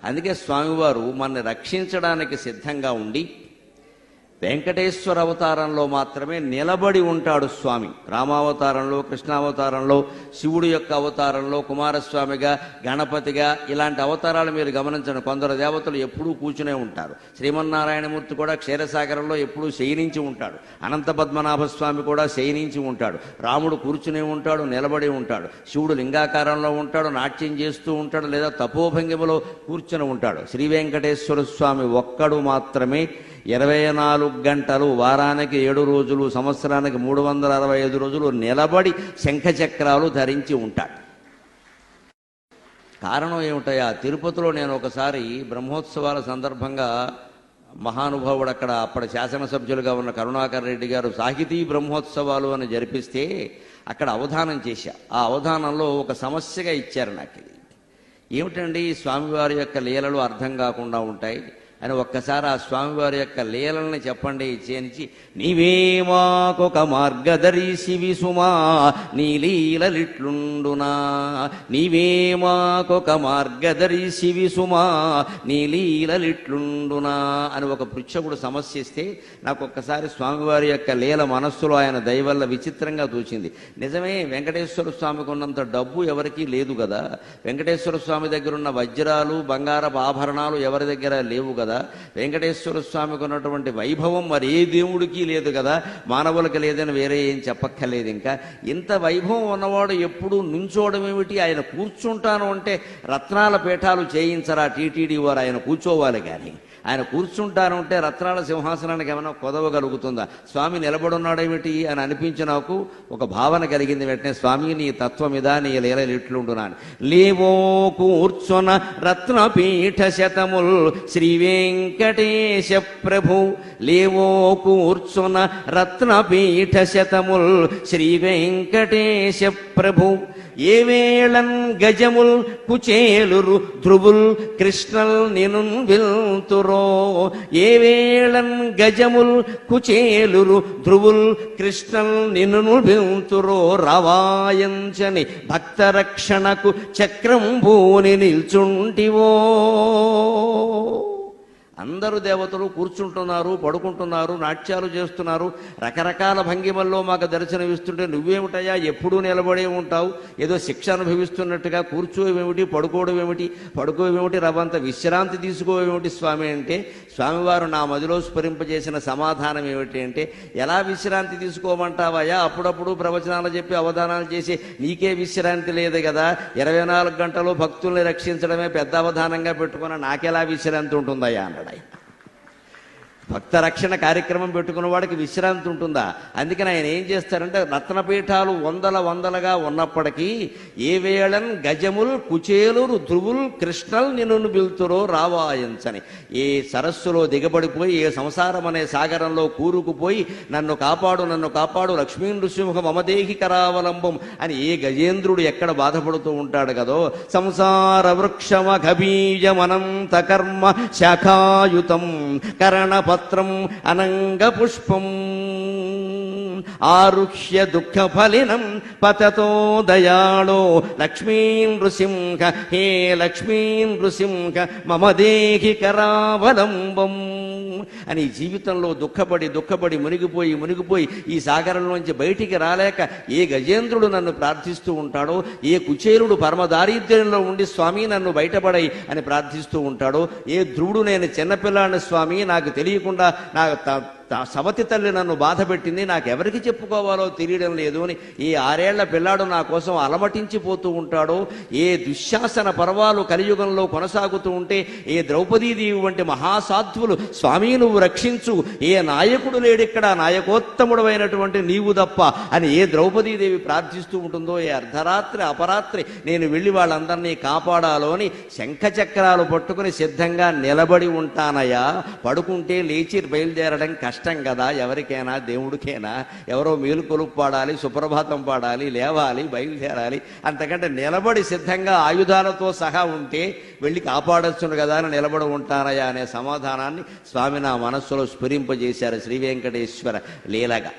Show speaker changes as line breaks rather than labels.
అందుకే స్వామివారు మనల్ని రక్షించడానికి సిద్ధంగా ఉండి వెంకటేశ్వర అవతారంలో మాత్రమే నిలబడి ఉంటాడు స్వామి. రామావతారంలో, కృష్ణావతారంలో, శివుడి యొక్క అవతారంలో, కుమారస్వామిగా, గణపతిగా ఇలాంటి అవతారాలు మీరు గమనించండి. కొందరు దేవతలు ఎప్పుడూ కూర్చునే ఉంటారు. శ్రీమన్నారాయణమూర్తి కూడా క్షీరసాగరంలో ఎప్పుడూ శయనించి ఉంటాడు. అనంత పద్మనాభస్వామి కూడా శయనించి ఉంటాడు. రాముడు కూర్చునే ఉంటాడు, నిలబడి ఉంటాడు. శివుడు లింగాకారంలో ఉంటాడు, నాట్యం చేస్తూ ఉంటాడు, లేదా తపోభంగిమలో కూర్చుని ఉంటాడు. శ్రీ వెంకటేశ్వర స్వామి ఒక్కడు మాత్రమే 24 గంటలు, వారానికి 7 రోజులు, సంవత్సరానికి 365 రోజులు నిలబడి శంఖచక్రాలు ధరించి ఉంటాడు. కారణం ఏమిటయా? తిరుపతిలో నేను ఒకసారి బ్రహ్మోత్సవాల సందర్భంగా మహానుభావుడు అక్కడ అప్పటి శాసనసభ్యులుగా ఉన్న కరుణాకర్ రెడ్డి గారు సాహితీ బ్రహ్మోత్సవాలు అని జరిపిస్తే అక్కడ అవధానం చేశా. ఆ అవధానంలో ఒక సమస్యగా ఇచ్చారు నాకు. ఇది ఏమిటండి, స్వామివారి యొక్క లీలలు అర్థం కాకుండా ఉంటాయి అని ఒక్కసారి ఆ స్వామివారి యొక్క లీలల్ని చెప్పండి ఇచ్చేనిచి, నీవే మాకొక మార్గదర్శివి సుమా నీ లీలలిట్లుండునా, నీవే మాకొక మార్గదర్శివి సుమా నీ లీలలిట్లుండునా అని ఒక పృచ్ఛకుడు సమస్య ఇస్తే నాకు ఒక్కసారి స్వామివారి యొక్క లీల మనస్సులో ఆయన దయవల్ల విచిత్రంగా తోచింది. నిజమే, వెంకటేశ్వర స్వామికి ఉన్నంత డబ్బు ఎవరికీ లేదు కదా, వెంకటేశ్వర స్వామి దగ్గర ఉన్న వజ్రాలు, బంగారపు ఆభరణాలు ఎవరి దగ్గర లేవు కదా, వెంకటేశ్వర స్వామికి ఉన్నటువంటి వైభవం మరి ఏ దేవుడికి లేదు కదా, మానవులకి లేదని వేరే ఏం చెప్పక్కర్లేదు. ఇంకా ఇంత వైభవం ఉన్నవాడు ఎప్పుడు నుంచోవడం ఏమిటి? ఆయన కూర్చుంటాను అంటే రత్నాల పీఠాలు చేయించరా టీటీడీ వారు? ఆయన కూర్చోవాలి కానీ ఆయన కూర్చుంటాను అంటే రత్నాల సింహాసనానికి ఏమైనా కొదవగలుగుతుందా? స్వామి నిలబడున్నాడేమిటి అని అనిపించి నాకు ఒక భావన కలిగింది. వెంటనే స్వామి నీ తత్వమిదా, నీ లీలలు ఇట్లుండున్నాను. లేవో కూర్చొన రత్నపీఠ శతముల్ శ్రీ వెంకటేశ ప్రభు, లేవో కూర్చొన రత్నపీఠ శతముల్ శ్రీ వెంకటేశ ప్రభు, ఏ వేళన్ గజముల్ కుచేలురు ధ్రువుల్ కృష్ణల్ నిను విల్తురో, ఏ వేళన్ గజముల్ కుచేలురు ధ్రువుల్ కృష్ణల్ నిను విల్తురో, రవాయంచని భక్త రక్షణకు చక్రం భూని నిల్చుంటివో. అందరూ దేవతలు కూర్చుంటున్నారు, పడుకుంటున్నారు, నాట్యాలు చేస్తున్నారు, రకరకాల భంగిమల్లో మాకు దర్శనమిస్తుంటే నువ్వేమిటయా ఎప్పుడూ నిలబడే ఉంటావు, ఏదో శిక్ష అనుభవిస్తున్నట్టుగా కూర్చోవేమిటి, పడుకోవేమిటి, రవంత విశ్రాంతి తీసుకోవేమిటి స్వామి అంటే, స్వామివారు నా మదిలో స్ఫురింపజేసిన సమాధానం ఏమిటి అంటే, ఎలా విశ్రాంతి తీసుకోమంటావయ్యా? అప్పుడప్పుడు ప్రవచనాలు చెప్పి అవధానాలు చేసి నీకే విశ్రాంతి లేదు కదా, 24 గంటలు భక్తుల్ని రక్షించడమే పెద్ద అవధానంగా పెట్టుకున్న నాకెలా విశ్రాంతి ఉంటుందయ్యా అన్నాడు. భక్త రక్షణ కార్యక్రమం పెట్టుకున్న వాడికి విశ్రాంతి ఉంటుందా? అందుకని ఆయన ఏం చేస్తారంటే, రత్నపీఠాలు వందలుగా ఉన్నప్పటికీ ఏ వేళన్ గజముల్ కుచేలురు ధ్రువుల్ కృష్ణల్ నిన్ను బిల్తురో రావాయించని, ఏ సరస్సులో దిగబడిపోయి ఏ సంసారం అనే సాగరంలో కూరుకుపోయి నన్ను కాపాడు లక్ష్మీ నృసింహ మమదేహి కరావలంబం అని ఏ గజేంద్రుడు ఎక్కడ బాధపడుతూ ఉంటాడు కదో, సంసార వృక్షమఘబీజమనంత కర్మ శాఖాయుతం కరణపత్రం అనంగ పుష్పం ఆరుహ్య దుఃఖ ఫలినం పతతో దయాళో లక్ష్మీ నృసింహ, హే లక్ష్మీ నృసింహ మమదేహి కరావలంబం అని జీవితంలో దుఃఖపడి మునిగిపోయి ఈ సాగరంలోంచి బయటికి రాలేక ఏ గజేంద్రుడు నన్ను ప్రార్థిస్తూ ఉంటాడో, ఏ కుచేరుడు పరమదారిద్ర్యంలో ఉండి స్వామి నన్ను బయటపడై అని ప్రార్థిస్తూ ఉంటాడో, ఏ ధ్రువుడు నేను చిన్నపిల్లాడిని స్వామి నాకు తెలియకుండా నా సవతి తల్లి నన్ను బాధ పెట్టింది, నాకెవరికి చెప్పుకోవాలో తెలియడం లేదు అని ఈ 6 ఏళ్ల పిల్లాడు నా కోసం అలమటించిపోతూ ఉంటాడో, ఏ దుశ్శాసన పర్వాలు కలియుగంలో కొనసాగుతూ ఉంటే ఏ ద్రౌపదీదేవి వంటి మహాసాధ్వులు స్వామి నువ్వు రక్షించు, ఏ నాయకుడు లేడిక్కడ, నాయకోత్తముడు అయినటువంటి నీవు తప్ప అని ఏ ద్రౌపదీదేవి ప్రార్థిస్తూ ఉంటుందో, ఏ అర్ధరాత్రి అపరాత్రి నేను వెళ్ళి వాళ్ళందరినీ కాపాడాలో అని శంఖచక్రాలు పట్టుకుని సిద్ధంగా నిలబడి ఉంటానయ్యా. పడుకుంటే లేచి బయలుదేరడం కష్టం కదా, ఎవరికైనా దేవుడికైనా. ఎవరో మేలుకొలుపు పాడాలి, సుప్రభాతం పాడాలి, లేవాలి, బయలుదేరాలి. అంతకంటే నిలబడి సిద్ధంగా ఆయుధాలతో సహా ఉంటే వెళ్ళి కాపాడొచ్చును కదా అని నిలబడి ఉంటానయ్యా అనే సమాధానాన్ని స్వామి నా మనస్సులో స్ఫురింపజేశారు శ్రీ వెంకటేశ్వర లీలగా.